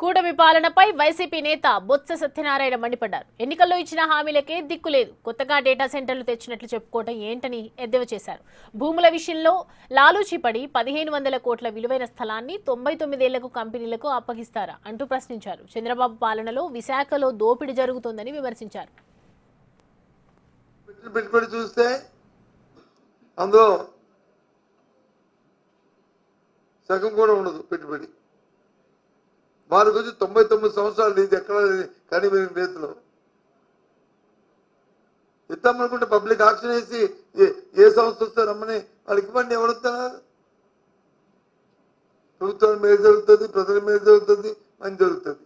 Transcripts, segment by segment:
కూటమి పాలనపై వైసీపీ నేత బొత్స సత్యనారాయణ మండిపడ్డారు. ఎన్నికల్లో ఇచ్చిన హామీలకే దిక్కులేదు, కొత్తగా డేటా సెంటర్లు తెచ్చినట్లు చెప్పుకోవడం ఏంటని ఎద్దేవా చేశారు. భూముల విషయంలో లాలూచిపడి 1500 కోట్ల విలువైన స్థలాన్ని 99 ఏళ్లకు కంపెనీలకు అప్పగిస్తారా అంటూ ప్రశ్నించారు. చంద్రబాబు పాలనలో విశాఖలో దోపిడీ జరుగుతోందని విమర్శించారు. పెట్టుబడి చూస్తే అందులో సగం కూడా ఉండదు. పెట్టుబడి వారికి వచ్చి 99 సంవత్సరాలు ఇది ఎక్కడ కనిపెరిగిన రీతిలో ఇద్దామనుకుంటే పబ్లిక్ ఆక్షన్ వేసి ఏ సంస్థ వస్తే రమ్మని వాళ్ళకి ఇవ్వండి. ఎవరుతున్నారు? ప్రభుత్వం మీద జరుగుతుంది, ప్రజల మీద జరుగుతుంది, మంచి జరుగుతుంది.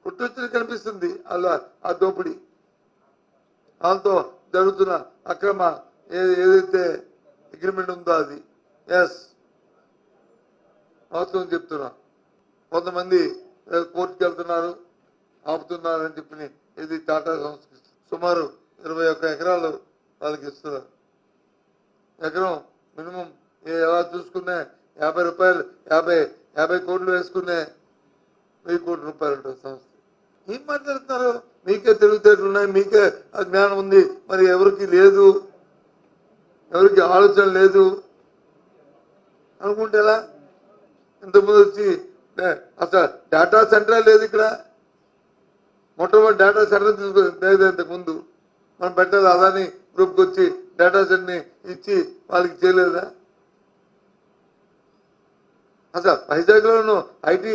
పుట్టొచ్చిన కనిపిస్తుంది అలా ఆ దోపిడీ, వాళ్ళతో జరుగుతున్న అక్రమ ఏదైతే అగ్రిమెంట్ ఉందో అది ఎస్ వాస్తవం చెప్తున్నా. కొంతమంది కోర్టుకు వెళ్తున్నారు, ఆపుతున్నారని చెప్పి ఇది టాటా సంస్థ సుమారు 21 ఎకరాలు వాళ్ళకి ఇస్తున్నారు. ఎకరం మినిమం ఎలా చూసుకునే 50 రూపాయలు 50 కోట్లు వేసుకునే 1000 కోట్ల రూపాయలు ఉంటుంది సంస్థ. ఏం మాట్లాడుతున్నారు? మీకే తెలివితేటలు ఉన్నాయి, మీకే జ్ఞానం ఉంది, మరి ఎవరికి లేదు, ఎవరికి ఆలోచన లేదు అనుకుంటే ఎలా? ఇంతకుముందు వచ్చి అసలు డేటా సెంటర్ లేదు ఇక్కడ. మొట్టమొదటి డేటా సెంటర్ తీసుకొని ఇంతకుముందు మనం పెట్టాలి. అదాని గ్రూప్కి వచ్చి డేటా సెంటర్ని ఇచ్చి వాళ్ళకి చేయలేదా? అసలు వైజాగ్లోనూ ఐటీ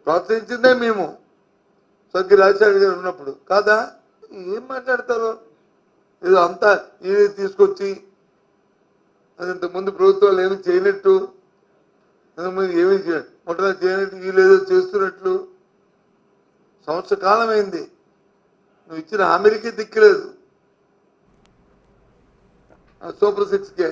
ప్రోత్సహించిందే మేము స్వర్గీయ రాజశేఖర్ గారు ఉన్నప్పుడు కాదా? ఏం మాట్లాడతారు? ఏదో అంతా ఇది తీసుకొచ్చి అది ఇంతకుముందు ప్రభుత్వాలు ఏమి చేయనట్టు, ఏమీ మొట్టమొదటి చేయనట్టు, వీళ్ళేదో చేస్తున్నట్లు. సంవత్సర కాలం అయింది, నువ్వు ఇచ్చిన హామీలకి దిక్కులేదు. సూపర్ 6కే